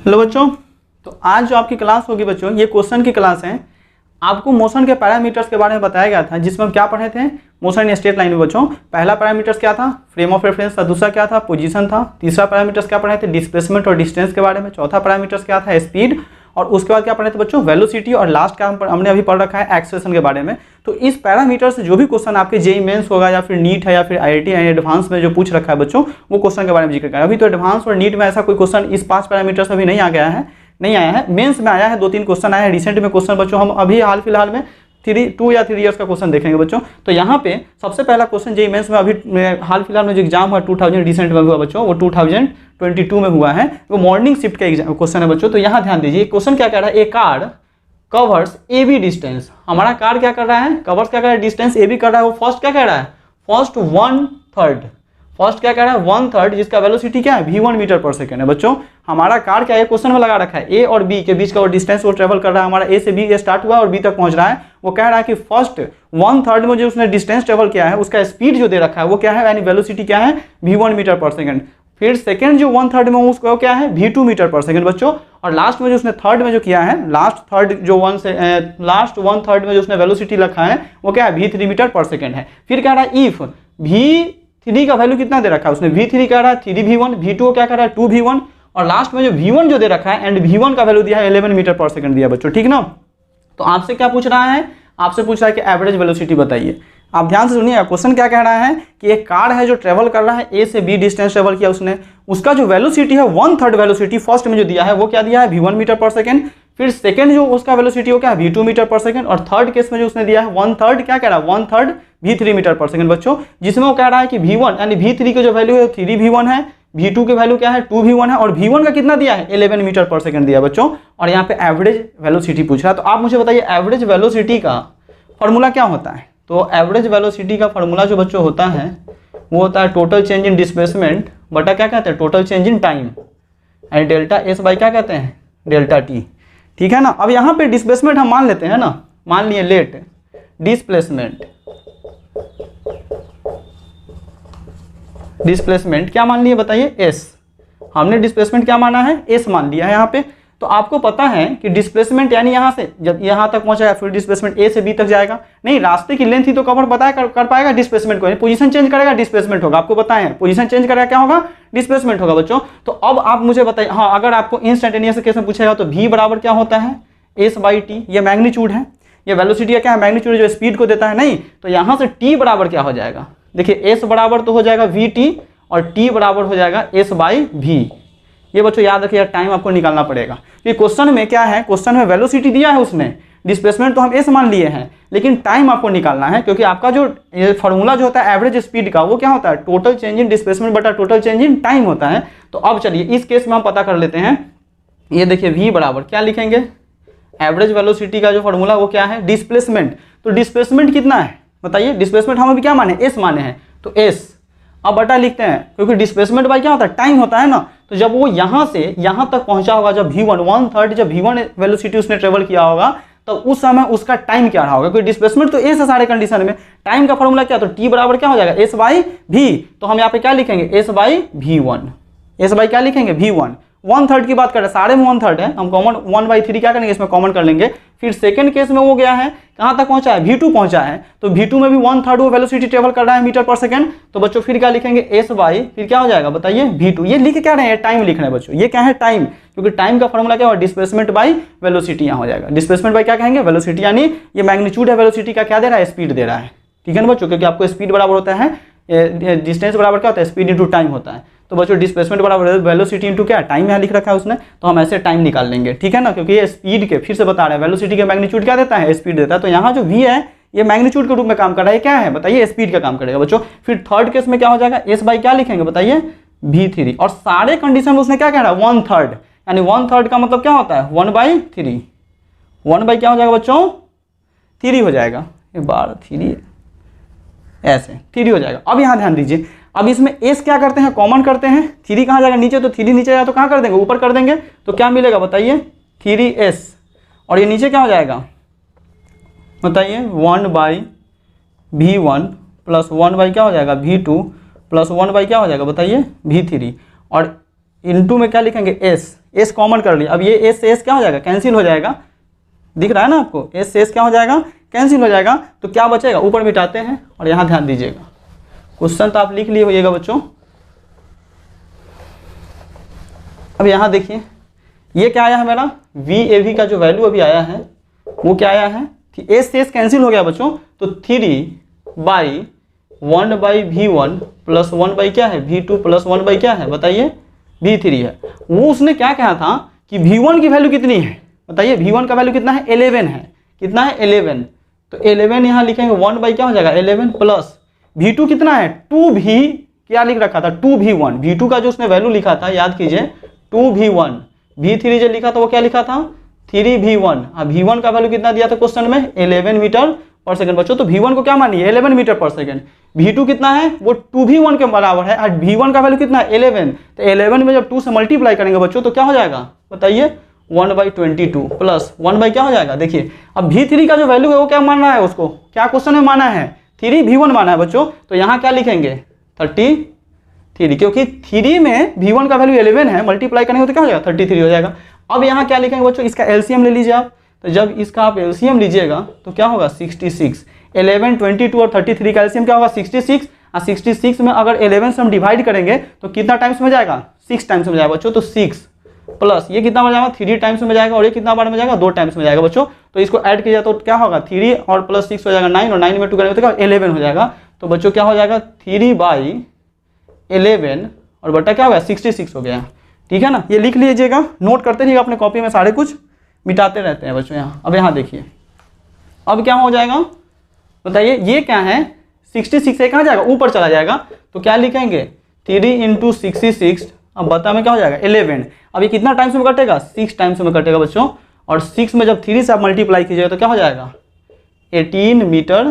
Hello बच्चों, तो आज जो आपकी क्लास होगी बच्चों, ये क्वेश्चन की क्लास है। आपको मोशन के पैरामीटर्स के बारे में बताया गया था, जिसमें हम क्या पढ़े थे, मोशन इन स्ट्रेट लाइन में। बच्चों पहला पैरामीटर्स क्या था, फ्रेम ऑफ रेफरेंस था। दूसरा क्या था, पोजीशन था। तीसरा पैरामीटर्स क्या पढ़े थे, डिस्प्लेसमेंट और डिस्टेंस के बारे में। चौथा पैरामीटर्स क्या था, स्पीड। और उसके बाद क्या पढ़े थे बच्चों, वेलोसिटी। और लास्ट का हमने अभी पढ़ रखा है एक्सेलरेशन के बारे में। तो इस पैरामीटर से जो भी क्वेश्चन आपके जेईई मेंस होगा या फिर नीट है या फिर आईआईटी एडवांस में जो पूछ रखा है बच्चों, वो क्वेश्चन के बारे में जिक्र करें। अभी तो एडवांस और नीट में ऐसा कोई क्वेश्चन इस 5 पैरामीटर्स अभी नहीं आया है। मेंस में आया है, 2-3 क्वेश्चन आया है रिसेंट में क्वेश्चन बच्चों। हम अभी हाल फिलहाल में 2 या 3 इयर्स का क्वेश्चन देखेंगे बच्चों। तो यहाँ पे सबसे पहला क्वेश्चन जेईई मेंस में अभी हाल फिलहाल में जो एग्जाम हुआ 2000 रिसेंट में हुआ बच्चों, वो 2022 में हुआ है। वो मॉर्निंग शिफ्ट का एग्जाम क्वेश्चन है बच्चों। तो यहाँ ध्यान दीजिए, क्वेश्चन क्या कह रहा है, a car covers A B distance. हमारा कार क्या कर रहा है, कवर्स क्या कर रहा है, डिस्टेंस ए बी कर रहा है। वो फर्स्ट क्या कह रहा है, फर्स्ट 1/3। फर्स्ट क्या कह रहा है, 1/3, जिसका वेलोसिटी क्या है, v1 मीटर पर सेकेंड है। बच्चों हमारा कार क्या है, क्वेश्चन में लगा रखा है, ए और बी के बीच का वो डिस्टेंस वो ट्रेवल कर रहा है। हमारा ए से बी स्टार्ट हुआ और बी तक पहुंच रहा है। वो कह रहा है कि फर्स्ट 1/3 में जो उसने डिस्टेंस ट्रेवल किया है, उसका स्पीड जो दे रखा है वो क्या है, यानी वेलोसिटी क्या है, v1 मीटर पर सेकेंड। फिर सेकंड जो 1/3 में उसको क्या है, v2 मीटर पर सेकेंड बच्चों। और लास्ट में जो उसने थर्ड में जो किया है, लास्ट 1/3 में जो उसने वेलोसिटी रखा है, वो क्या है, v3 मीटर पर सेकेंड है। फिर कह रहा है इफ v3 का वैल्यू कितना दे रखा है उसने, v3 कह रहा है 3v1, v2 क्या कह रहा है 2v1, और लास्ट में जो v1 जो दे रखा है एंड v1 का वैल्यू दिया है 11 मीटर पर सेकंड दिया बच्चों, ठीक ना। तो आपसे क्या पूछ रहा है, आपसे पूछ रहा है कि एवरेज वेलोसिटी बताइए। आप ध्यान से सुनिए, क्वेश्चन क्या कह रहा है कि एक कार है जो ट्रेवल कर रहा है, ए से बी डिस्टेंस ट्रेवल किया उसने, उसका जो वेलोसिटी है 1/3 वेलोसिटी फर्स्ट में जो दिया है वो क्या दिया है, v1 मीटर पर सेकंड। फिर सेकंड जो उसका वेलोसिटी हो क्या है, v2 मीटर पर सेकंड। और थर्ड केस में जो उसने दिया है 1/3 क्या कह रहा है, 1/3 v3 मीटर पर सेकंड बच्चों, जिसमें वो कह रहा है कि v1 यानी v3 का जो वैल्यू है 3v1 है, v2 के वैल्यू क्या है 2v1 है, और v1 का कितना दिया है 11 मीटर पर सेकंड दिया बच्चों। और यहाँ पे एवरेज वेलोसिटी पूछ रहा है। तो आप मुझे बताइए एवरेज वेलोसिटी का फॉर्मूला क्या होता है। तो एवरेज वेलोसिटी का फॉर्मूला जो बच्चों होता है वो होता है टोटल चेंज इन डिस्प्लेसमेंट बटा क्या कहते हैं, total change in time, and delta S by क्या कहते हैं, डेल्टा टी, ठीक है ना। अब यहाँ पे डिस्प्लेसमेंट हम मान लेते हैं ना, मान लिए लेट डिस्प्लेसमेंट क्या मान लिए बताइए, एस। हमने डिस्प्लेसमेंट क्या माना है, एस मान लिया है यहाँ पे। तो आपको पता है कि डिस्प्लेसमेंट यानी यहाँ से जब यहाँ तक पहुंचा फिर डिस्प्लेसमेंट ए से बी तक जाएगा, नहीं रास्ते की लेंथ ही तो कवर पता है कर पाएगा डिस्प्लेसमेंट को। पोजीशन चेंज करेगा डिस्प्लेसमेंट होगा, आपको पता है पोजीशन चेंज करेगा क्या होगा, डिस्प्लेसमेंट होगा बच्चों। तो अब आप मुझे बताइए, हाँ अगर आपको इंस्टेंटेनियस केस में पूछेगा तो v बराबर क्या होता है, एस बाई टी, ये मैग्नीट्यूड है, ये वेलोसिटी क्या है, मैग्नीट्यूड जो स्पीड को देता है। नहीं तो यहाँ से टी बराबर क्या हो जाएगा, देखिए एस बराबर तो हो जाएगा वी टी और टी बराबर हो जाएगा एस बाई वी। ये बच्चों याद रखिए, टाइम आपको निकालना पड़ेगा। ये क्वेश्चन में क्या है, क्वेश्चन में वेलोसिटी दिया है उसने, डिस्प्लेसमेंट तो हम एस मान लिए हैं, लेकिन टाइम आपको निकालना है, क्योंकि आपका जो ये फॉर्मूला जो होता है एवरेज स्पीड का वो क्या होता है, टोटल चेंज इन डिस्प्लेसमेंट बटा टोटल चेंज इन टाइम होता है। तो अब चलिए इस केस में हम पता कर लेते हैं। ये देखिए v बराबर क्या लिखेंगे, एवरेज वेलोसिटी का जो फॉर्मूला वो क्या है, डिस्प्लेसमेंट। तो डिस्प्लेसमेंट कितना है बताइए, डिस्प्लेसमेंट हम अभी क्या माने, एस माने हैं, तो एस। अब बटा लिखते हैं, क्योंकि डिस्प्लेसमेंट बाय क्या होता है, टाइम होता है ना। तो जब वो यहाँ से यहाँ तक पहुंचा होगा, जब v1 1/3 जब v1 वेलोसिटी उसने ट्रेवल किया होगा, तो उस समय उसका टाइम क्या रहा होगा, क्योंकि डिस्प्लेसमेंट तो एस है सारे कंडीशन में। टाइम का फॉर्मूला क्या, तो टी बराबर क्या हो जाएगा, एस बाई वी। तो हम यहाँ पे क्या लिखेंगे, S by v1, S by क्या लिखेंगे v1। 1/3 की बात कर रहे हैं, सारे में 1/3 है, हम कॉमन 1/3 क्या करेंगे, इसमें कॉमन कर लेंगे। फिर सेकंड केस में वो गया है कहाँ तक पहुंचा है, v2 पहुंचा है, तो v2 में भी 1/3 वो वेलोसिटी ट्रेवल कर रहा है मीटर पर सेकंड। तो बच्चों फिर क्या लिखेंगे, एस बाई फिर क्या हो जाएगा बताइए v2। ये लिख क्या रहे हैं, टाइम लिख रहे हैं बच्चों, ये क्या है टाइम, क्योंकि टाइम का फॉर्मूला क्या होगा, डिस्प्लेसमेंट बाई वेलोसिटी यहाँ हो जाएगा। डिस्प्लेसमेंट बाई क्या कहेंगे, वेलोसिटी, यानी ये मैग्नीट्यूड है वेलोसिटी का, क्या दे रहा है, स्पीड दे रहा है, ठीक है ना बच्चों, क्योंकि आपको स्पीड बराबर होता है, डिस्टेंस बराबर क्या होता है, स्पीड इंटू टाइम होता है। तो बच्चों डिस्प्लेसमेंट बराबर वेलोसिटी इंटू क्या, टाइम यहाँ लिख रखा है उसने, तो हम ऐसे टाइम निकाल लेंगे, ठीक है ना, क्योंकि ये स्पीड के फिर से बता रहे हैं, वेलोसिटी के मैग्नीट्यूड क्या देता है, स्पीड देता है। तो यहाँ जो v है ये मैग्नीट्यूड के रूप में काम कर रहा है, क्या है बताइए, स्पीड का काम करेगा बच्चों। फिर थर्ड केस में क्या हो जाएगा, एस बाई क्या लिखेंगे बताइए, v3। और सारे कंडीशन में उसने क्या कह रहा है, 1/3, यानी 1/3 का मतलब क्या होता है, 1/3, 1 बाई क्या हो जाएगा बच्चों, 3 हो जाएगा, ये 3 ऐसे 3 हो जाएगा। अब यहाँ ध्यान दीजिए, अब इसमें एस क्या करते हैं, कॉमन करते हैं, 3 कहाँ जाएगा नीचे, तो 3 नीचे जाएगा तो कहाँ कर देंगे, ऊपर कर देंगे, तो क्या मिलेगा बताइए 3s, और ये नीचे क्या हो जाएगा बताइए 1/v1 प्लस 1 क्या हो जाएगा v2 प्लस 1 क्या हो जाएगा बताइए v3, और इनटू में क्या लिखेंगे s, एस कॉमन कर लिया, अब ये एस से एस क्या हो जाएगा, कैंसिल हो जाएगा, दिख रहा है ना आपको, एस से एस क्या हो जाएगा, कैंसिल हो जाएगा। तो क्या बचेगा, ऊपर मिटाते हैं और यहाँ ध्यान दीजिएगा, क्वेश्चन तो आप लिख लिए होइएगा बच्चों। अब यहाँ देखिए ये क्या आया है मेरा, वी ए वी का जो वैल्यू अभी आया है वो क्या आया है, एस से एस कैंसिल हो गया बच्चों, तो 3/1/V1 प्लस 1 बाई क्या है V2 प्लस 1 बाई क्या है बताइए V3 है। वो उसने क्या कहा था कि V1 की वैल्यू कितनी है बताइए, V1 का वैल्यू कितना है 11 है, कितना है 11, तो 11 यहाँ लिखेंगे 1 बाई क्या हो जाएगा 11 प्लस V2 कितना है 2V क्या लिख रखा था 2V1, V2 का जो उसने वैल्यू लिखा था याद कीजिए 2V1, V3 जो लिखा था वो क्या लिखा था 3V1, अब V1 का वैल्यू कितना दिया था क्वेश्चन में 11 मीटर पर सेकंड बच्चों, तो V1 को क्या मानिए 11 मीटर पर सेकंड, V2 कितना है वो 2V1 के बराबर है, और V1 का वैल्यू कितना है 11, तो 11 में जब 2 से मल्टीप्लाई करेंगे बच्चों तो क्या हो जाएगा बताइए 1/22 प्लस 1 बाई क्या हो जाएगा, देखिए अब V3 का जो वैल्यू है वो क्या मानना है, उसको क्या क्वेश्चन में माना है 3V1 माना है बच्चों, तो यहाँ क्या लिखेंगे 33, क्योंकि 3 में V1 का वैल्यू 11 है, मल्टीप्लाई करेंगे तो क्या हो जाएगा 33 हो जाएगा। अब यहाँ क्या लिखेंगे बच्चों, इसका एलसीएम ले लीजिए आप, तो जब इसका आप एलसीएम लीजिएगा तो क्या होगा 66, 11, 22 और 33 का एलसीएम क्या होगा 66, और 66 में अगर 11 से हम डिवाइड करेंगे तो कितना टाइम्स में जाएगा 6 टाइम्स में जाएगा बच्चों, तो 6 प्लस ये कितना बार जाएगा 3 टाइम्स में जाएगा, और ये कितना बार में जाएगा 2 टाइम्स में जाएगा बच्चों, तो इसको ऐड किया तो क्या होगा 3 और प्लस 6 हो जाएगा 9, और 9 में 2 करेंगे तो क्या 11 हो जाएगा, तो बच्चों क्या हो जाएगा 3/11 और बटा क्या हो गया 66 हो गया, ठीक है ना। ये लिख लीजिएगा, नोट करते रहिएगा अपने कॉपी में, सारे कुछ मिटाते रहते हैं बच्चों यहाँ। अब यहाँ देखिए अब क्या हो जाएगा बताइए, ये क्या है 66 से कहाँ जाएगा ऊपर चला जाएगा, तो क्या लिखेंगे 3 × 66, अब बता में क्या हो जाएगा 11, अब ये कितना टाइम्स में कटेगा 6 टाइम्स में कटेगा बच्चों, और 6 में जब 3 से आप मल्टीप्लाई कीजिएगा तो क्या हो जाएगा 18 मीटर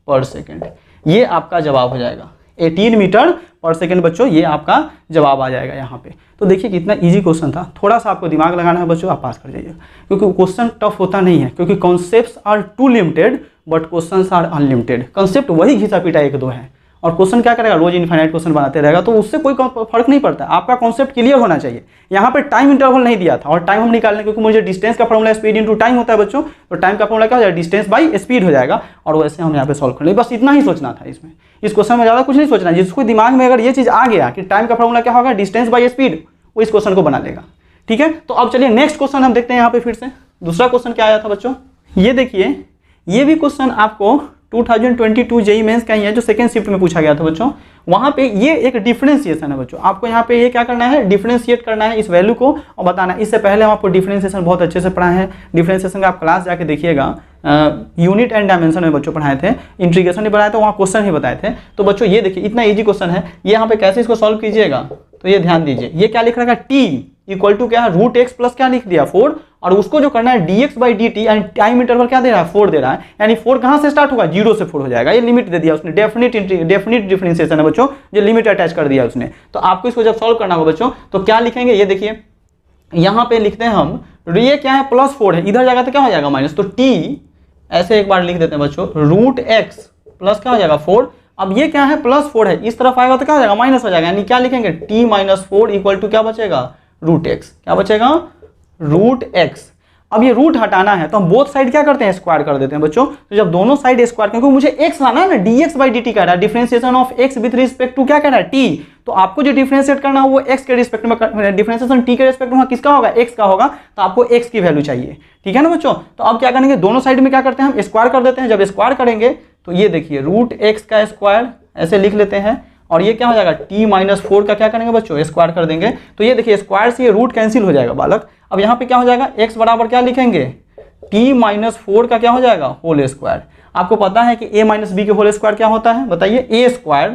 पर सेकेंड, ये आपका जवाब हो जाएगा 18 मीटर पर सेकेंड बच्चों, ये आपका जवाब आ जाएगा यहाँ पे। तो देखिए कितना इजी क्वेश्चन था, थोड़ा सा आपको दिमाग लगाना है बच्चों, आप पास कर जाइए, क्योंकि क्वेश्चन टफ होता नहीं है, क्योंकि concepts are too limited but questions are unlimited, concept वही घिसा पीटा 1-2 है, और क्वेश्चन क्या करेगा रोज इनफाइनाइट क्वेश्चन बनाते रहेगा, तो उससे कोई फर्क नहीं पड़ता, आपका कॉन्सेप्ट क्लियर होना चाहिए। यहाँ पे टाइम इंटरवल नहीं दिया था, और टाइम हम निकालने, क्योंकि मुझे डिस्टेंस का फॉर्मूला स्पीड इंटू टाइम होता है बच्चों, तो टाइम का फॉर्मूला क्या हो जाएगा डिस्टेंस बाई स्पीड हो जाएगा, और वैसे हम यहाँ पे सॉल्व कर लेंगे, बस इतना ही सोचना था इसमें, इस क्वेश्चन में ज़्यादा कुछ नहीं सोचना। जिसको दिमाग में अगर ये चीज़ आ गया कि टाइम का फॉर्मूला क्या होगा डिस्टेंस बाई स्पीड, वो इस क्वेश्चन को बना लेगा, ठीक है। तो अब चलिए नेक्स्ट क्वेश्चन हम देखते हैं यहाँ पे फिर से, दूसरा क्वेश्चन क्या आया था बच्चों, ये देखिए ये भी क्वेश्चन आपको 2022 जेईई मेंस का ही है, जो सेकंड शिफ्ट में पूछा गया था बच्चों। वहाँ पे ये एक डिफरेंशिएशन है बच्चों, आपको यहाँ पे ये क्या करना है डिफरेंशिएट करना है इस वैल्यू को और बताना है। इससे पहले हम आपको डिफरेंशिएशन बहुत अच्छे से पढ़ाए हैं, डिफरेंशिएशन का आप क्लास जाके देखिएगा, यूनिट एंड डायमेंशन में बच्चों पढ़ाए थे, इंटीग्रेशन भी बनाए थे, वहाँ क्वेश्चन ही बताए थे। तो बच्चों ये देखिए इतना ईजी क्वेश्चन है, ये यहाँ पे कैसे इसको सॉल्व कीजिएगा, तो ये ध्यान दीजिए, ये क्या लिख रखा है t इक्वल टू क्या है √x प्लस क्या लिख दिया 4, और उसको जो करना है dx/dt, यानी टाइम इंटरवल क्या दे रहा है 4 दे रहा है, यानी 4 कहाँ से स्टार्ट होगा 0 से 4 हो जाएगा, ये लिमिट दे दिया उसने, डेफिनिट डिफरेंशिएशन है बच्चों, जो लिमिट अटैच कर दिया उसने। तो आपको इसको जब सॉल्व करना होगा बच्चों तो क्या लिखेंगे, ये देखिए यहाँ पे लिखते हैं हम, ये क्या है +4 है, इधर जाएगा तो क्या हो जाएगा माइनस, तो t ऐसे एक बार लिख देते हैं बच्चों √x प्लस क्या हो जाएगा 4, अब ये क्या है +4 है, इस तरफ आएगा तो क्या हो जाएगा माइनस हो जाएगा, यानी क्या लिखेंगे t-4 इक्वल टू क्या बचेगा √x, क्या बचेगा √x। अब ये रूट हटाना है तो हम बोथ साइड क्या करते हैं स्क्वायर कर देते हैं बच्चों, तो जब दोनों साइड स्क्वायर, क्योंकि मुझे x लाना है ना, dx/dt कह रहा है, differentiation of x with respect to क्या कह रहा है t, तो आपको जो डिफरेंशिएट करना है वो x के रिस्पेक्ट में, डिफरेंशिएशन t के रिस्पेक्ट में किसका होगा x का होगा, तो आपको x की वैल्यू चाहिए, ठीक है ना बच्चों। तो अब क्या करेंगे दोनों साइड में क्या करते हैं हम स्क्वायर कर देते हैं, जब स्क्वायर करेंगे तो ये देखिए √x का स्क्वायर ऐसे लिख लेते हैं, और ये क्या हो जाएगा t-4 का क्या करेंगे बच्चों स्क्वायर कर देंगे, तो ये देखिए स्क्वायर से ये रूट कैंसिल हो जाएगा बालक। अब यहाँ पे क्या हो जाएगा x बराबर क्या लिखेंगे t-4 का क्या हो जाएगा होल स्क्वायर। आपको पता है कि a-b के होल स्क्वायर क्या होता है बताइए, a square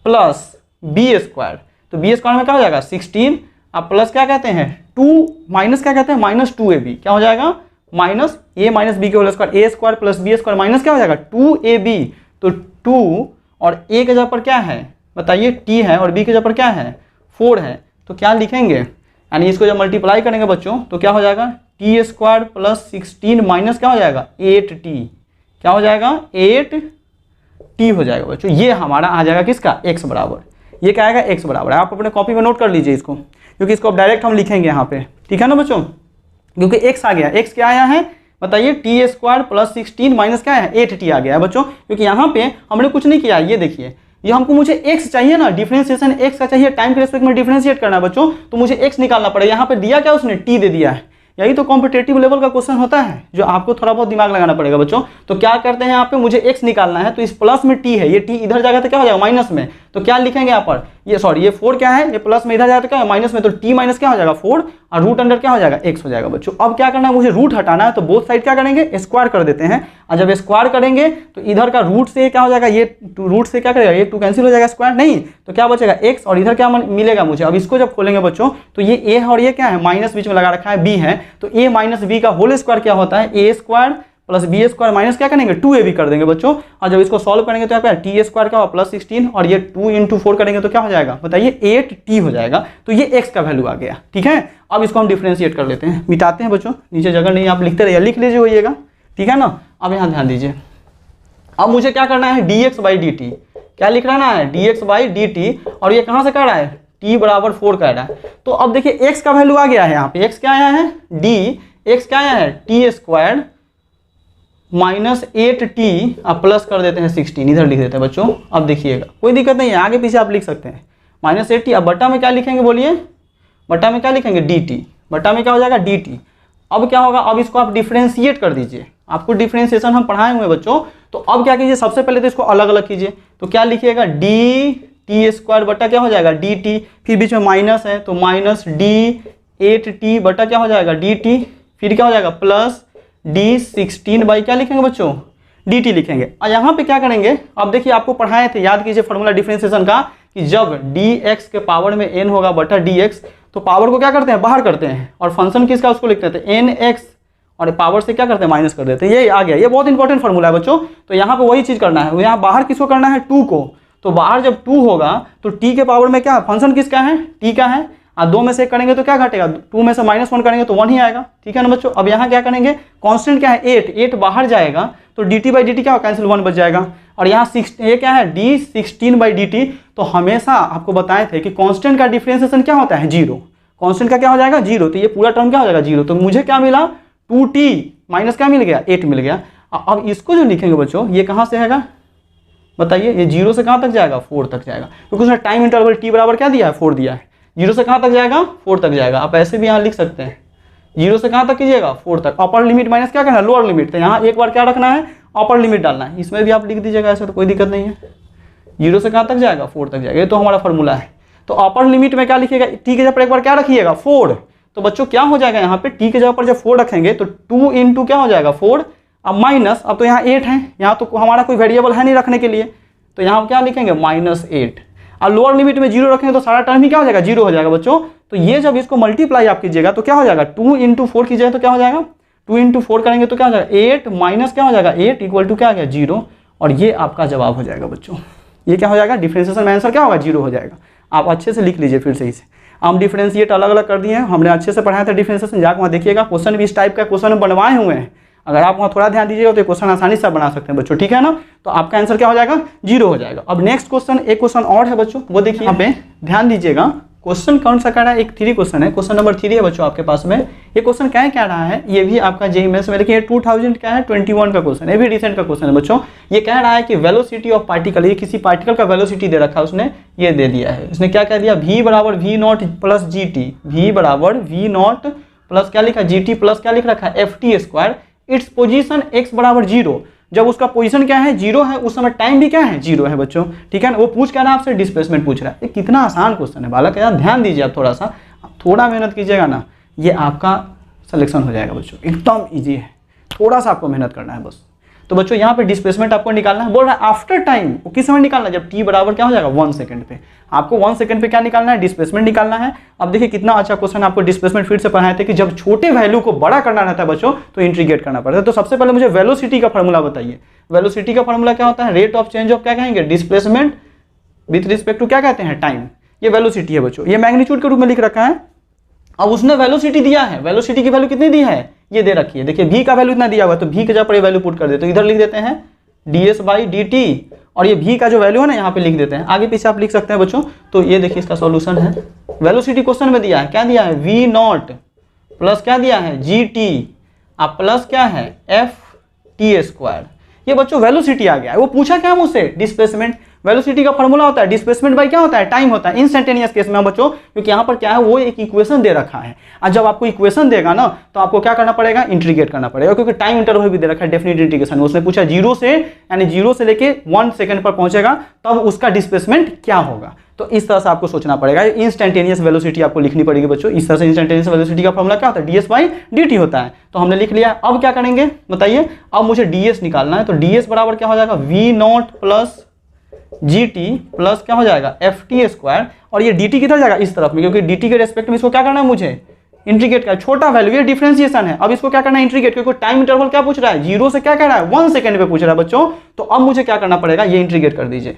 plus b square, तो b स्क्वायर में क्या हो जाएगा 16, अब प्लस क्या कहते हैं 2 माइनस क्या कहते हैं -2ab, क्या हो जाएगा माइनस a-b के whole square, a square plus b square minus क्या हो जाएगा 2ab, तो 2 और a के जगह पर क्या है बताइए t है, और b के जगह पर क्या है 4 है, तो क्या लिखेंगे, यानी इसको जब मल्टीप्लाई करेंगे बच्चों तो क्या हो जाएगा t स्क्वायर प्लस 16 माइनस क्या हो जाएगा 8t, क्या हो जाएगा 8t हो जाएगा बच्चों, ये हमारा आ जाएगा किसका x बराबर, ये क्या आएगा x बराबर है, आप अपने कॉपी में नोट कर लीजिए इसको, क्योंकि इसको अब डायरेक्ट हम लिखेंगे यहाँ पे, ठीक है ना बच्चों, क्योंकि x आ गया, x क्या आया है बताइए, टी स्क्वायर प्लस 16 माइनस क्या है 8t आ गया है बच्चों, क्योंकि यहाँ पे हमने कुछ नहीं किया, ये देखिए ये हमको मुझे x चाहिए ना, डिफरेंशिएशन x का चाहिए, टाइम के रेस्पेक्ट में डिफरेंशिएट करना है बच्चों, तो मुझे x निकालना पड़ेगा। यहाँ पे दिया क्या उसने, t दे दिया है, यही तो कॉम्पिटेटिव लेवल का क्वेश्चन होता है जो आपको थोड़ा बहुत दिमाग लगाना पड़ेगा बच्चों। तो क्या करते हैं यहाँ पे, मुझे x निकालना है, तो इस प्लस में t है, ये t इधर जाएगा तो क्या हो जाएगा माइनस में, तो क्या लिखेंगे यहाँ पर, ये सॉरी ये 4 क्या है, ये प्लस में इधर जाएगा तो क्या है माइनस में, तो t माइनस क्या हो जाएगा 4 और रूट अंडर क्या हो जाएगा x हो जाएगा बच्चों। अब क्या करना है, मुझे रूट हटाना है, तो बोथ साइड क्या करेंगे स्क्वायर कर देते हैं, और जब स्क्वायर करेंगे तो इधर का रूट से क्या हो जाएगा, ये रूट से क्या करेगा, ये 2 कैंसिल हो जाएगा स्क्वायर नहीं, तो क्या बचेगा x, और इधर क्या मिलेगा मुझे, अब इसको जब खोलेंगे बच्चों तो ये a है और ये क्या है माइनस बीच में लगा रखा है b है, तो a माइनस b का होल स्क्वायर क्या होता है, a square plus B square minus क्या करेंगे 2ab कर देंगे बच्चों, और जब इसको सॉल्व करेंगे तो यहाँ पे टी स्क्वायर क्या होगा प्लस 16, और ये 2 × 4 करेंगे तो क्या हो जाएगा बताइए 8t हो जाएगा, तो ये x का वैल्यू आ गया, ठीक है। अब इसको हम डिफरेंशिएट कर लेते हैं, मिटाते हैं बच्चों, नीचे जगह नहीं आप लिखते रहिए, लिख लीजिए होइएगा, ठीक है ना। अब यहाँ ध्यान दीजिए, अब मुझे क्या करना है dx/dt, क्या लिख रहा है dx/dt, और ये कहाँ से कर रहा है t बराबर 4 कर रहा है, तो अब देखिए x का वैल्यू आ गया है, यहाँ पे x क्या आया है x क्या आया है टी स्क्वायर माइनस 8t, अब प्लस कर देते हैं 16, इधर लिख देते हैं बच्चों। अब देखिएगा कोई दिक्कत नहीं है, आगे पीछे आप लिख सकते हैं, माइनस 8t, अब बट्टा में क्या लिखेंगे बोलिए, बट्टा में क्या लिखेंगे dt, बट्टा में क्या हो जाएगा dt। अब क्या होगा, अब इसको आप डिफरेंशिएट कर दीजिए, आपको डिफरेंशिएशन हम पढ़ाए हुए बच्चों, तो अब क्या कीजिए, सबसे पहले तो इसको अलग अलग कीजिए, तो क्या लिखिएगा dt स्क्वायर बट्टा क्या हो जाएगा dt, फिर बीच में माइनस है तो माइनस d8t बट्टा क्या हो जाएगा dt, फिर क्या हो जाएगा प्लस d16 बाई क्या लिखेंगे बच्चों dt लिखेंगे। और यहाँ पे क्या करेंगे, अब देखिए आपको पढ़ाए थे, याद कीजिए फॉर्मूला डिफरेंशिएशन का, कि जब dx के पावर में n होगा बटा dx, तो पावर को क्या करते हैं बाहर करते हैं, और फंक्शन किसका उसको लिखते थे nx, और पावर से क्या करते हैं माइनस कर देते हैं, ये आ गया, ये बहुत इंपॉर्टेंट फॉर्मूला है बच्चों। तो यहाँ पे वही चीज करना है, यहाँ बाहर किसको करना है 2 को, तो बाहर जब 2 होगा तो t के पावर में क्या फंक्शन किसका है t का है, और 2 में से 1 करेंगे तो क्या घटेगा, 2 में से -1 करेंगे तो 1 ही आएगा, ठीक है ना बच्चों। अब यहाँ क्या करेंगे, कांस्टेंट क्या है 8 बाहर जाएगा तो dt/dt क्या कैंसिल 1 बच जाएगा, और यहाँ ये क्या है d16/dt, तो हमेशा आपको बताए थे कि कांस्टेंट का डिफरेंशिएशन क्या होता है 0, कांस्टेंट का क्या हो जाएगा 0, तो ये पूरा टर्म क्या हो जाएगा 0, तो मुझे क्या मिला 2t माइनस क्या मिल गया 8 मिल गया। अब इसको जो लिखेंगे बच्चों, ये कहाँ से आएगा बताइए, ये 0 से कहाँ तक जाएगा 4 तक जाएगा, क्योंकि उसने टाइम इंटरवल t बराबर क्या दिया है 4 दिया है, 0 से कहाँ तक जाएगा 4 तक जाएगा। आप ऐसे भी यहाँ लिख सकते हैं, 0 से कहाँ तक कीजिएगा 4 तक, अपर लिमिट माइनस क्या करना है लोअर लिमिट, तो यहाँ एक बार क्या रखना है अपर लिमिट डालना है, इसमें भी आप लिख दीजिएगा ऐसे, तो कोई दिक्कत नहीं है। 0 से कहाँ तक जाएगा 4 तक जाएगा, ये तो हमारा फॉर्मूला है। तो अपर लिमिट में क्या लिखिएगा, टी के जगह पर एक बार क्या रखिएगा 4, तो बच्चों क्या हो जाएगा यहाँ पे टी के जगह पर जब 4 रखेंगे तो 2 × क्या हो जाएगा 4, अब माइनस, अब तो यहाँ 8 है, यहाँ तो हमारा कोई वेरिएबल है नहीं रखने के लिए, तो यहाँ क्या लिखेंगे -8, और लोअर लिमिट में 0 रखेंगे तो सारा टर्म ही क्या हो जाएगा 0 हो जाएगा बच्चों। तो ये जब इसको मल्टीप्लाई आप कीजिएगा तो क्या हो जाएगा 2 × 4 कीजिएगा तो क्या हो जाएगा 2 × 4 करेंगे तो क्या हो जाएगा 8 माइनस क्या हो जाएगा 8 इक्वल टू क्या आ गया 0, और ये आपका जवाब हो जाएगा बच्चों। ये क्या हो जाएगा डिफरेंशिएशन में आंसर क्या होगा 0 हो जाएगा। आप अच्छे से लिख लीजिए फिर से इसे, हम डिफरेंशिएट अलग अलग कर दिए हैं, हमने अच्छे से पढ़ाया था डिफरेंशिएशन, जाकर वहाँ देखिएगा क्वेश्चन भी इस टाइप का क्वेश्चन बनवाए हुए हैं, अगर आप वहाँ थोड़ा ध्यान दीजिएगा तो क्वेश्चन आसानी से बना सकते हैं बच्चों, ठीक है ना। तो आपका आंसर क्या हो जाएगा 0 हो जाएगा। अब नेक्स्ट क्वेश्चन, एक क्वेश्चन और है बच्चों, वो देखिए यहाँ पे ध्यान दीजिएगा, क्वेश्चन कौन सा कर रहा है, एक 3 क्वेश्चन है, क्वेश्चन नंबर 3 है बच्चों आपके पास में। ये क्वेश्चन क्या रहा है, ये भी आपका जेईई मेंस में, लेकिन ये 2021 का क्वेश्चन, ये भी रिसेंट का क्वेश्चन है बच्चों। ये कह रहा है कि वेलोसिटी ऑफ पार्टिकल, ये किसी पार्टिकल का वेलोसिटी दे रखा है उसने, ये दे दिया है, उसने क्या कह दिया v बराबर v0 प्लस gt, v बराबर v0 प्लस क्या लिखा gt प्लस क्या लिख रखा है ft square, its position x बराबर 0, जब उसका पोजीशन क्या है 0 है, उस समय टाइम भी क्या है 0 है बच्चों, ठीक है ना। वो पूछ क्या रहा है आपसे डिस्प्लेसमेंट पूछ रहा है। ये कितना आसान क्वेश्चन है बालक, यार ध्यान दीजिए आप थोड़ा मेहनत कीजिएगा ना, ये आपका सिलेक्शन हो जाएगा बच्चों, एकदम ईजी है, थोड़ा सा आपको मेहनत करना है बस। तो बच्चों यहाँ पे डिस्प्लेसमेंट आपको निकालना है, बोल रहा है आफ्टर टाइम, वो किस समय निकालना है जब t बराबर क्या हो जाएगा 1 सेकंड पे, आपको 1 सेकंड पे क्या निकालना है डिस्प्लेसमेंट निकालना है। अब देखिए कितना अच्छा क्वेश्चन, आपको डिस्प्लेसमेंट फिर से पढ़ाए थे कि जब छोटे वैल्यू को बड़ा करना रहता है बच्चों तो इंटीग्रेट करना पड़ता है। तो सबसे पहले मुझे वेलोसिटी का फॉर्मूला बताइए, वेलोसिटी का फॉर्मूला क्या होता है, रेट ऑफ चेंज ऑफ क्या कहेंगे डिस्प्लेसमेंट विथ रिस्पेक्ट टू क्या कहते हैं टाइम, ये वेलोसिटी है बच्चों, ये मैग्नीट्यूड के रूप में लिख रखा है। अब उसने वेलोसिटी दिया है, वेलोसिटी की वैल्यू कितनी दी है ये दे रखी है, देखिए v का वैल्यू इतना दिया हुआ है, तो v के जगह पर ये वैल्यू पुट कर देते, तो इधर लिख देते हैं ds/dt, और ये v का जो वैल्यू है ना यहाँ पे लिख देते हैं, आगे पीछे आप लिख सकते हैं बच्चों। तो ये देखिए इसका सॉल्यूशन है, वेलोसिटी क्वेश्चन में दिया है, क्या दिया है v0 प्लस क्या दिया है gt, अब प्लस क्या है ft²। ये बच्चों वेलोसिटी आ गया है। वो पूछा क्या मुझसे, डिस्प्लेसमेंट। वेलोसिटी का फॉर्मूला होता है डिस्प्लेसमेंट बाई क्या होता है, टाइम होता है, इंस्टेंटेनियस केस में बच्चों, क्योंकि यहाँ पर क्या है वो एक इक्वेशन दे रखा है। और जब आपको इक्वेशन देगा ना तो आपको क्या करना पड़ेगा, इंटीग्रेट करना पड़ेगा, क्योंकि टाइम इंटरवल भी दे रखा है डेफिनेट इंटीग्रेशन। उसने पूछा 0 से, यानी 0 से लेके 1 सेकंड पर पहुंचेगा तब उसका डिस्प्लेसमेंट क्या होगा। तो इस तरह से आपको सोचना पड़ेगा। इंस्टेंटेनियस वेलोसिटी आपको लिखनी पड़ेगी बच्चों। इस तरह से इंस्टेंटेनियस वेलोसिटी का फॉर्मूला क्या होता है, ds/dt होता है। तो हमने लिख लिया। अब क्या करेंगे बताइए, अब मुझे ds निकालना है। तो ds बराबर क्या हो जाएगा, v0 प्लस gt प्लस क्या हो जाएगा ft², और ये dt किधर जाएगा, इस तरफ में, क्योंकि dt के रेस्पेक्ट में इसको क्या करना है मुझे, इंटीग्रेट का छोटा वैल्यू, ये डिफरेंशिएशन है। अब इसको क्या करना है, इंटीग्रेट, क्योंकि टाइम इंटरवल क्या पूछ रहा है, 0 से क्या कह रहा है 1 सेकंड पे पूछ रहा है बच्चों। तो अब मुझे क्या करना पड़ेगा, ये इंटीग्रेट कर दीजिए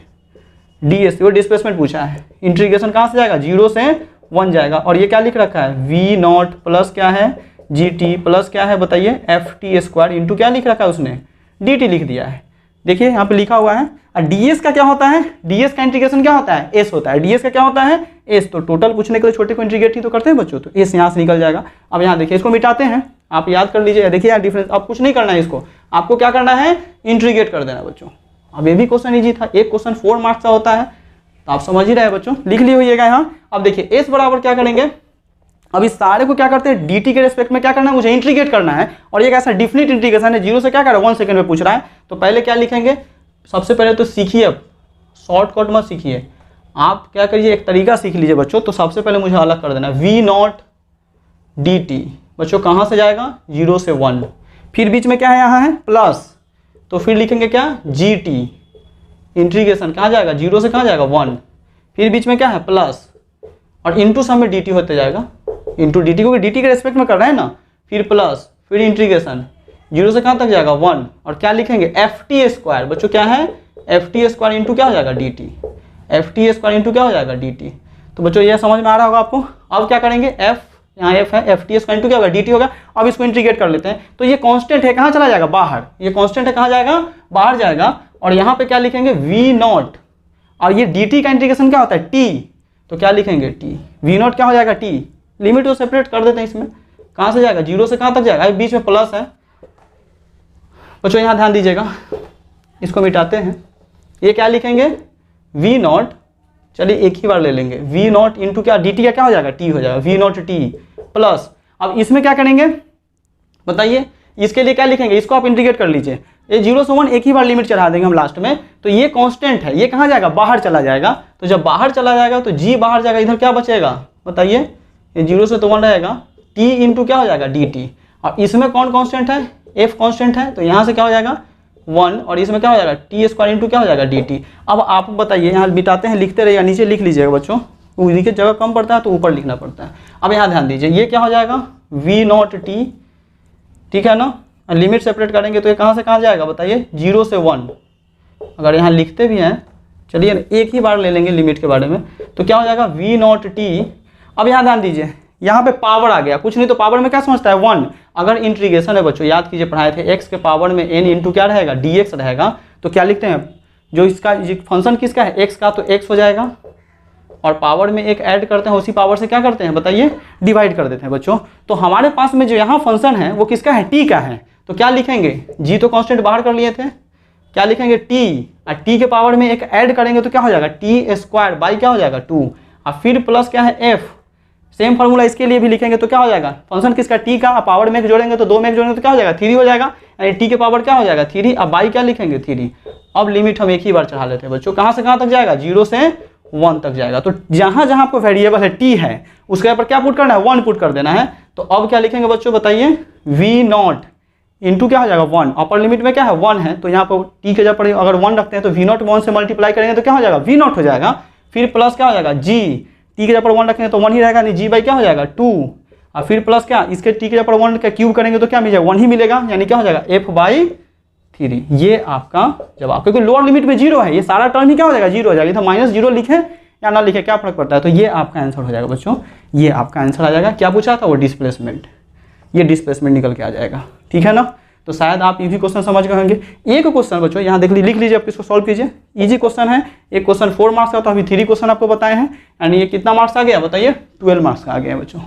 ds, वो डिस्प्लेसमेंट पूछा है, इंटीग्रेशन कहाँ से जाएगा, 0 से 1 जाएगा। और ये क्या लिख रखा है, v0 प्लस क्या है gt प्लस क्या है बताइए ft² इंटू क्या लिख रखा है उसने, dt लिख दिया है। देखिए यहाँ पे लिखा हुआ है। और ds का क्या होता है, ds का इंटीग्रेशन क्या होता है, s होता है। ds का क्या होता है, s। तो टोटल पूछने के लिए छोटे को इंटीग्रेट ही तो करते हैं बच्चों, तो s यहाँ से निकल जाएगा। अब यहाँ देखिए इसको मिटाते हैं, आप याद कर लीजिए। देखिए यार डिफरेंस, अब कुछ नहीं करना है इसको, आपको क्या करना है, इंटीग्रेट कर देना बच्चों। अब ये भी क्वेश्चन इजी था, एक क्वेश्चन 4 मार्क्स का होता है, तो आप समझ ही रहे बच्चों, लिख ली होइएगा यहाँ। अब देखिए s बराबर क्या करेंगे, अब इस सारे को क्या करते हैं, dt के रेस्पेक्ट में क्या करना है, मुझे इंटीग्रेट करना है। और ये कैसा डिफिनिट इंटीग्रेशन है, 0 से क्या कर रहा है 1 सेकंड में पूछ रहा है। तो पहले क्या लिखेंगे, सबसे पहले तो सीखिए, अब शॉर्टकट मत सीखिए, आप क्या करिए एक तरीका सीख लीजिए बच्चों। तो सबसे पहले मुझे अलग कर देना है v0 dt बच्चों, कहाँ से जाएगा 0 से 1, फिर बीच में क्या है यहाँ है प्लस, तो फिर लिखेंगे क्या gt, इंटीग्रेशन कहाँ जाएगा 0 से कहाँ जाएगा 1, फिर बीच में क्या है प्लस, और इंटू सम में dt होते जाएगा, इंटू dt, क्योंकि dt के रेस्पेक्ट में कर रहे हैं ना, फिर प्लस, फिर इंटीग्रेशन 0 से कहाँ तक जाएगा 1, और क्या लिखेंगे ft² बच्चों, क्या है ft² इंटू क्या हो जाएगा dt, ft² इंटू क्या हो जाएगा dt। तो बच्चों ये समझ में आ रहा होगा आपको। अब क्या करेंगे, f यहाँ f है, ft² इंटू क्या होगा dt होगा। अब इसको इंटीग्रेट कर लेते हैं। तो ये कांस्टेंट है, कहाँ चला जाएगा बाहर, ये कांस्टेंट है, कहाँ जाएगा बाहर जाएगा। और यहाँ पे क्या लिखेंगे v0, और ये dt का इंटीग्रेशन क्या होता है t, तो क्या लिखेंगे t, v0 क्या हो जाएगा t, लिमिट को सेपरेट कर देते हैं इसमें, कहाँ से जाएगा 0 से कहाँ तक जाएगा, बीच में प्लस है बच्चों, यहाँ ध्यान दीजिएगा, इसको मिटाते हैं। ये क्या लिखेंगे v0, चलिए एक ही बार ले लेंगे, v0 इंटू क्या dt का क्या हो जाएगा t हो जाएगा, v0 t प्लस। अब इसमें क्या करेंगे बताइए, इसके लिए क्या लिखेंगे, इसको आप इंटीग्रेट कर लीजिए। ये 0 से 1 एक ही बार लिमिट चढ़ा देंगे हम लास्ट में। तो ये कांस्टेंट है, ये कहाँ जाएगा बाहर चला जाएगा। तो जब बाहर चला जाएगा तो g बाहर जाएगा, इधर क्या बचेगा बताइए, ये 0 से तो 1 रहेगा, t इंटू क्या हो जाएगा dt, और इसमें कौन कांस्टेंट है, f कांस्टेंट है, तो यहाँ से क्या हो जाएगा 1, और इसमें क्या हो जाएगा t² इंटू क्या हो जाएगा dt। अब आप बताइए, यहाँ बिताते हैं, लिखते रहिए, नीचे लिख लीजिएगा बच्चों, देखिए जगह कम पड़ता है तो ऊपर लिखना पड़ता है। अब यहाँ ध्यान दीजिए, ये क्या हो जाएगा v0 t, ठीक है ना, लिमिट सेपरेट करेंगे तो ये कहाँ से कहाँ जाएगा बताइए 0 से 1। अगर यहाँ लिखते भी हैं, चलिए एक ही बार ले लेंगे लिमिट के बारे में, तो क्या हो जाएगा v0 t। अब यहाँ ध्यान दीजिए, यहाँ पे पावर आ गया, कुछ नहीं तो पावर में क्या समझता है 1। अगर इंटीग्रेशन है बच्चों, याद कीजिए पढ़ाए थे, x के पावर में n इंटू क्या रहेगा dx रहेगा, तो क्या लिखते हैं, जो इसका फंक्शन किसका है x का, तो x हो जाएगा, और पावर में एक ऐड करते हैं, उसी पावर से क्या करते हैं बताइए डिवाइड कर देते हैं बच्चों। तो हमारे पास में जो यहाँ फंक्शन है वो किसका है, t का है। तो क्या लिखेंगे, g तो कांस्टेंट बाहर कर लिए थे, क्या लिखेंगे t, और t के पावर में एक ऐड करेंगे तो क्या हो जाएगा t² बाई क्या हो जाएगा 2, और फिर प्लस क्या है f। सेम फार्मूला इसके लिए भी लिखेंगे तो क्या हो जाएगा, फंक्शन किसका t का, पावर में जोड़ेंगे तो 2 में जोड़ेंगे तो क्या हो जाएगा 3 हो जाएगा, यानी t के पावर क्या हो जाएगा 3, अब बाई क्या लिखेंगे 3। अब लिमिट हम एक ही बार चढ़ा लेते हैं बच्चों, कहाँ से कहाँ तक जाएगा 0 से 1 तक जाएगा। तो जहाँ जहाँ आपको वेरिएबल है t है, उसके ऊपर क्या पुट करना है 1 पुट कर देना है। तो अब क्या लिखेंगे बच्चों बताइए, v0 इंटू क्या हो जाएगा 1, अपर लिमिट में क्या है 1 है, तो यहाँ पर t के जब अगर 1 रखते हैं तो v0 1 से मल्टीप्लाई करेंगे तो क्या हो जाएगा v0 हो जाएगा, फिर प्लस क्या हो जाएगा g, t के जब 1 रखेंगे तो 1 ही रहेगा, नहीं g बाई क्या हो जाएगा 2, और फिर प्लस क्या, इसके t के जब 1 का क्यूब करेंगे तो क्या मिल जाएगा 1 ही मिलेगा, यानी क्या हो जाएगा f/3। ये आपका जवाब, क्योंकि लोअर लिमिट में 0 है, ये सारा टर्म ही क्या हो जाएगा 0 हो जाएगा, इधर -0 लिखे या ना लिखे क्या फर्क पड़ता है। तो ये आपका आंसर हो जाएगा बच्चों, ये आपका आंसर आ जाएगा। क्या पूछा था वो डिस्प्लेसमेंट, ये डिस्प्लेसमेंट निकल के आ जाएगा, ठीक है ना। तो शायद आप ये भी क्वेश्चन समझ गए होंगे। एक क्वेश्चन बच्चों यहाँ देख लिख लीजिए, आप इसको सॉल्व कीजिए, इजी क्वेश्चन है। एक क्वेश्चन 4 मार्क्स का, तो अभी 3 क्वेश्चन आपको बताए हैं, यानी ये कितना मार्क्स आ गया बताइए, 12 मार्क्स का आ गया बच्चों,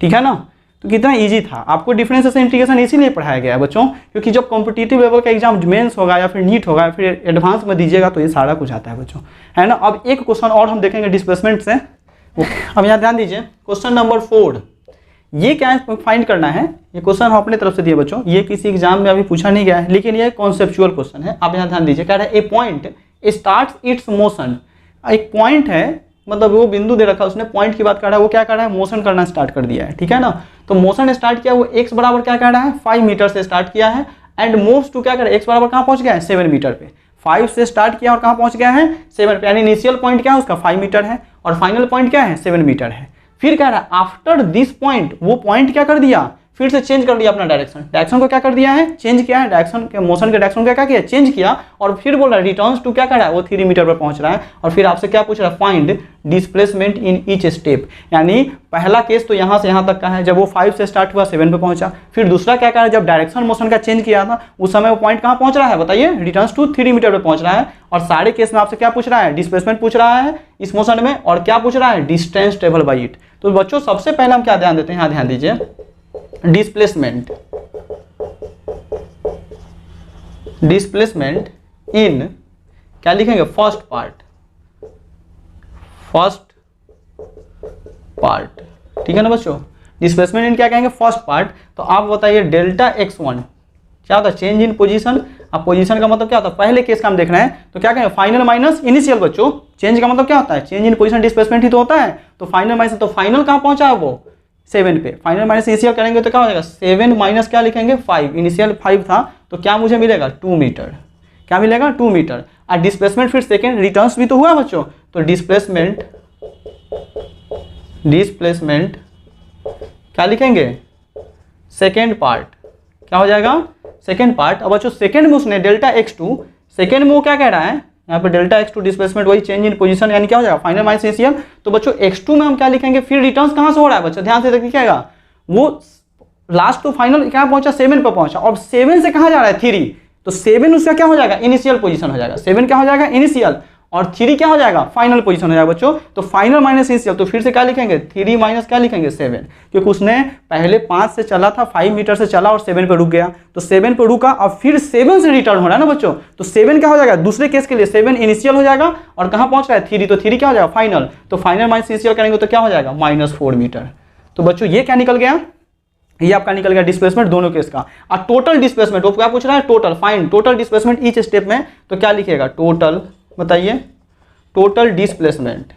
ठीक है ना। तो कितना इजी था, आपको डिफरेंशियल इंटीग्रेशन इसीलिए पढ़ाया गया है बच्चों, क्योंकि जब कॉम्पिटिटिव लेवल का एग्जाम मेंस होगा या फिर नीट होगा या फिर एडवांस में दीजिएगा तो ये सारा कुछ आता है बच्चों, है ना। अब एक क्वेश्चन और हम देखेंगे डिस्प्लेसमेंट से। अब यहाँ ध्यान दीजिए, क्वेश्चन नंबर 4, ये क्या है फाइंड करना है। ये क्वेश्चन हम अपने तरफ से दिए बच्चों, ये किसी एग्जाम में अभी पूछा नहीं गया है, लेकिन ये कॉन्सेप्चुअल क्वेश्चन है। आप यहाँ ध्यान दीजिए, कह रहा है ए पॉइंट स्टार्ट्स इट्स मोशन। एक पॉइंट है, मतलब वो बिंदु दे रखा है, उसने पॉइंट की बात कर रहा है, वो क्या कर रहा है, मोशन करना स्टार्ट कर दिया है, ठीक है ना। तो मोशन स्टार्ट किया, वो x बराबर क्या कर रहा है 5 मीटर से स्टार्ट किया है, एंड मूव्स टू क्या कर रहा है, x बराबर कहाँ पहुंच गया है 7 मीटर पे। 5 से स्टार्ट किया और कहाँ पहुंच गया है 7 पे, यानी इनिशियल पॉइंट क्या है उसका 5 मीटर है और फाइनल पॉइंट क्या है 7 मीटर है। फिर कह रहा है आफ्टर दिस पॉइंट, वो पॉइंट क्या कर दिया, फिर से चेंज कर दिया अपना डायरेक्शन, डायरेक्शन को क्या कर दिया है चेंज किया है, डायरेक्शन के मोशन के डायरेक्शन को क्या किया चेंज किया, और फिर बोल रहा है रिटर्न्स टू क्या कर रहा है, वो 3 मीटर पर पहुंच रहा है। और फिर आपसे क्या पूछ रहा है, find displacement in each step. यानी पहला केस तो यहाँ से यहाँ तक का है, जब वो 5 से स्टार्ट हुआ 7 पे पहुंचा। फिर दूसरा क्या कर रहा है, जब डायरेक्शन मोशन का चेंज किया था उस समय वो पॉइंट कहाँ पहुंच रहा है बताइए, रिटर्न्स टू 3 मीटर पर पहुंच रहा है। और सारे केस में आपसे क्या पूछ रहा है, डिस्प्लेसमेंट पूछ रहा है इस मोशन में, और क्या पूछ रहा है, डिस्टेंस ट्रेवल बाय इट। तो बच्चों सबसे पहले हम क्या ध्यान देते हैं, यहाँ ध्यान दीजिए, डिस्प्लेसमेंट इन क्या लिखेंगे, फर्स्ट पार्ट, ठीक है ना बच्चों। डिस्प्लेसमेंट इन क्या कहेंगे, फर्स्ट पार्ट। तो आप बताइए डेल्टा x1 क्या होता है, चेंज इन पोजीशन। अब पोजीशन का मतलब क्या होता है, पहले केस का हम देख रहे हैं, तो क्या कहेंगे फाइनल माइनस इनिशियल बच्चों। चेंज का मतलब क्या होता है, चेंज इन पोजीशन डिस्प्लेसमेंट ही तो होता है। तो फाइनल माइनस, तो फाइनल कहाँ पहुंचा है वो 7 पे, फाइनल माइनस इनिशियल करेंगे तो क्या हो जाएगा 7 माइनस क्या लिखेंगे 5, इनिशियल 5 था, तो क्या मुझे मिलेगा 2 मीटर, क्या मिलेगा 2 मीटर। और डिस्प्लेसमेंट फिर सेकेंड रिटर्न्स भी तो हुआ बच्चों, तो डिस्प्लेसमेंट क्या लिखेंगे सेकेंड पार्ट, क्या हो जाएगा सेकेंड पार्ट। अब बच्चों सेकेंड में उसने डेल्टा x2, सेकेंड में वो क्या कह रहा है यहाँ पे डेल्टा x2 डिस्प्लेसमेंट वही चेंज इन पोजीशन, यानी क्या हो जाएगा फाइनल माइनस इनिशियल। तो बच्चों x2 में हम क्या लिखेंगे, फिर रिटर्न्स कहाँ से हो रहा है बच्चों, ध्यान से देखिएगा, वो लास्ट टू फाइनल क्या पहुंचा 7 पे पहुंचा, और 7 से कहाँ जा रहा है 3, तो 7 उसका क्या हो जाएगा इनिशियल पोजीशन हो जाएगा, 7 क्या हो जाएगा इनिशियल, और 3 क्या हो जाएगा फाइनल पोजीशन हो जाएगा बच्चों। तो फाइनल माइनस इनिशियल, तो फिर से क्या लिखेंगे 3 माइनस क्या लिखेंगे 7, क्योंकि उसने पहले 5 से चला था, 5 मीटर से चला और 7 पे रुक गया, तो 7 पे रुका और फिर 7 से रिटर्न हो रहा है ना बच्चों। तो 7 क्या हो जाएगा, दूसरे केस के लिए 7 इनिशियल हो जाएगा और कहाँ पहुंच रहा है 3, तो 3 क्या हो जाएगा फाइनल, तो फाइनल माइनस इनिशियल करेंगे तो क्या हो जाएगा -4 मीटर। तो बच्चों ये क्या निकल गया, ये आपका निकल गया डिस्प्लेसमेंट दोनों केस का। और टोटल डिस्प्लेसमेंट वो क्या पूछ रहा है, total find total displacement each step में, तो क्या लिखिएगा टोटल, बताइए टोटल डिस्प्लेसमेंट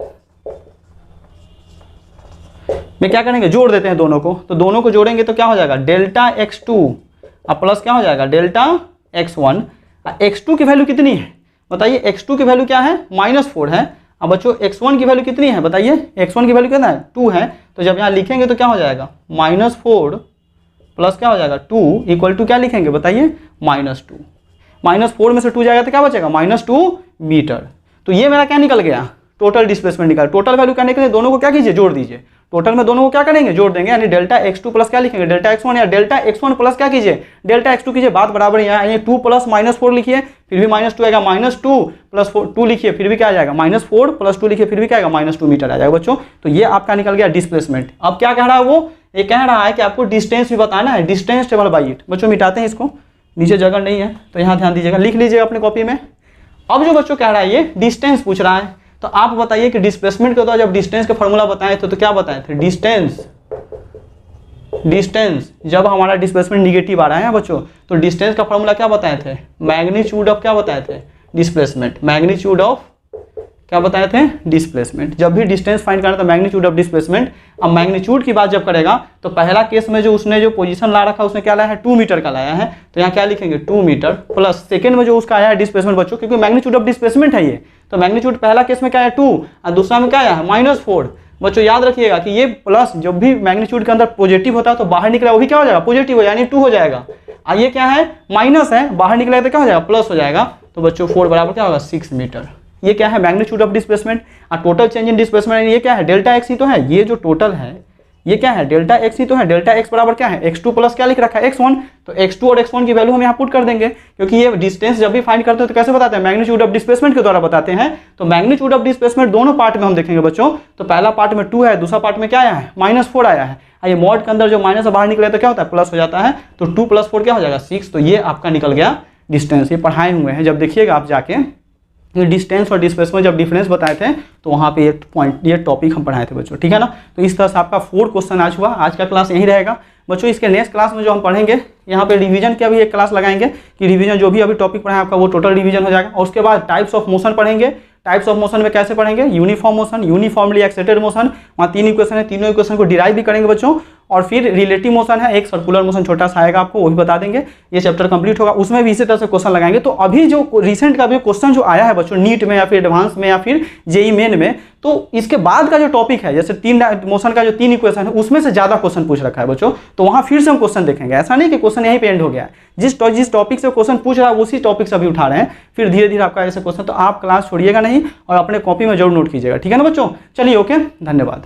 में क्या करेंगे, जोड़ देते हैं दोनों को, तो दोनों को जोड़ेंगे तो क्या हो जाएगा डेल्टा x2 और प्लस क्या हो जाएगा डेल्टा x1। x2 की वैल्यू कितनी है बताइए, x2 की वैल्यू क्या है -4 है। अब बच्चों x1 की वैल्यू कितनी है बताइए, x1 की वैल्यू कितना है 2 है, तो जब यहाँ लिखेंगे तो क्या हो जाएगा -4 प्लस क्या हो जाएगा 2 इक्वल टू क्या लिखेंगे बताइए -2, -4 में से 2 जाएगा तो क्या बचेगा -2 मीटर। तो ये मेरा क्या निकल गया, टोटल डिस्प्लेसमेंट निकल, टोटल वैल्यू क्या निकले, दोनों को क्या कीजिए जोड़ दीजिए, टोटल में दोनों को क्या करेंगे जोड़ देंगे, यानी डेल्टा x2 प्लस क्या लिखेंगे डेल्टा x1, या डेल्टा x1 प्लस क्या कीजिए डेल्टा x2 कीजिए, बात बराबर यहाँ, यानी 2 प्लस -4 लिखिए फिर भी -2 आएगा, -2 प्लस 2 लिखिए फिर भी क्या आ जाएगा -4 प्लस 2 लिखिए फिर भी क्या आएगा -2 मीटर आ जाएगा बच्चों। तो ये आपका निकल गया डिस्प्लेसमेंट। अब क्या कह रहा है वो, ये कह रहा है कि आपको डिस्टेंस भी बताना है, डिस्टेंस टेबल बाई इट। बच्चों मिटाते हैं इसको, नीचे जगह नहीं है तो यहाँ ध्यान दीजिएगा, लिख लीजिएगा अपने कॉपी में। अब जो बच्चों कह रहा है ये डिस्टेंस पूछ रहा है, तो आप बताइए कि डिस्प्लेसमेंट के द्वारा जब डिस्टेंस का फॉर्मूला बताए थे तो क्या बताए थे, डिस्टेंस जब हमारा डिस्प्लेसमेंट निगेटिव आ रहा है बच्चों, तो डिस्टेंस का फॉर्मूला क्या बताए थे, मैग्नीट्यूड ऑफ क्या बताए थे डिस्प्लेसमेंट, मैग्नीट्यूड ऑफ क्या बताए थे डिस्प्लेसमेंट। जब भी डिस्टेंस फाइंड करना तो मैग्नीट्यूड ऑफ डिस्प्लेसमेंट। अब मैग्नीट्यूड की बात जब करेगा तो पहला केस में जो उसने जो पोजीशन ला रखा उसने क्या लाया है 2 मीटर का लाया है, तो यहाँ क्या लिखेंगे 2 मीटर प्लस सेकेंड में जो उसका आया है डिस्प्लेसमेंट बच्चों, क्योंकि मैग्नीट्यूड ऑफ डिस्प्लेसमेंट है ये, तो मैग्नीट्यूड पहला केस में क्या है 2 और दूसरा में क्या आया है -4। बच्चों याद रखिएगा कि ये प्लस जब भी मैग्नीट्यूड के अंदर पॉजिटिव होता है तो बाहर निकला वो भी क्या हो जाएगा पॉजिटिव हो, यानी 2 हो जाएगा, और ये क्या है माइनस है, बाहर निकला तो क्या हो जाएगा प्लस हो जाएगा। तो बच्चों 4 बराबर क्या होगा 6 मीटर। ये क्या है मैग्नीट्यूड ऑफ डिस्प्लेसमेंट। और टोटल चेंज इन डिस्प्लेसमेंट ये क्या है डेल्टा x ही तो है, ये जो टोटल है ये क्या है, डेल्टा एक्स ही तो है। डेल्टा एक्स बराबर क्या है, x2 प्लस क्या लिख रखा है, x1। तो x2 और x1 की वैल्यू हम यहाँ पुट कर देंगे, क्योंकि ये डिस्टेंस जब भी फाइंड करते हैं तो कैसे बताते हैं, मैग्नीट्यूड ऑफ डिस्प्लेसमेंट के द्वारा बताते हैं। तो मैग्नीट्यूड ऑफ डिस्प्लेसमेंट दोनों पार्ट में हम देखेंगे बच्चों। तो पहला पार्ट में 2 है, दूसरा पार्ट में क्या आया है, -4 आया है। ये मॉड के अंदर जो माइनस बाहर निकले तो क्या होता है, प्लस हो जाता है। तो 2 + 4 क्या हो जाएगा, 6। तो ये आपका निकल गया डिस्टेंस। ये पढ़ाए हुए हैं, जब देखिएगा आप जाके डिस्टेंस और डिस्प्लेसमेंट जब डिफरेंस बताए थे तो वहाँ पे ये टॉपिक हम पढ़ाए थे बच्चों, ठीक है ना। तो इस तरह से आपका 4 क्वेश्चन आज हुआ। आज का क्लास यही रहेगा बच्चों। इसके नेक्स्ट क्लास में जो हम पढ़ेंगे, यहाँ पे रिवीजन का भी एक क्लास लगाएंगे कि रिवीजन जो भी अभी टॉपिक पढ़ा है आपका वो टोटल रिवीजन हो जाएगा। और उसके बाद टाइप्स ऑफ मोशन पढ़ेंगे। टाइप्स ऑफ मोशन में कैसे पढ़ेंगे, यूनिफॉर्म मोशन, यूनिफॉर्मली एक्सेलेरेटेड मोशन, वहाँ 3 इक्वेशन है, तीनों इक्वेशन को डिराइव भी करेंगे बच्चों। और फिर रिलेटिव मोशन है, एक सर्कुलर मोशन छोटा सा आएगा आपको, वो भी बता देंगे। ये चैप्टर कंप्लीट होगा, उसमें भी इसी तरह से क्वेश्चन लगाएंगे। तो अभी जो रिसेंट का भी क्वेश्चन जो आया है बच्चों नीट में या फिर एडवांस में या फिर जेई मेन में, तो इसके बाद का जो टॉपिक है, जैसे 3 मोशन का जो 3 इक्वेशन है उसमें से ज्यादा क्वेश्चन पूछ रखा है बच्चों। तो वहाँ फिर से हम क्वेश्चन देखेंगे। ऐसा नहीं कि क्वेश्चन यहीं पे एंड हो गया है, जिस टॉपिक से क्वेश्चन पूछ रहा है उसी टॉपिक से अभी उठा रहे हैं। फिर धीरे धीरे आपका ऐसे क्वेश्चन, तो आप क्लास छोड़िएगा नहीं और अपने कॉपी में जरूर नोट कीजिएगा, ठीक है ना बच्चों। चलिए ओके, धन्यवाद।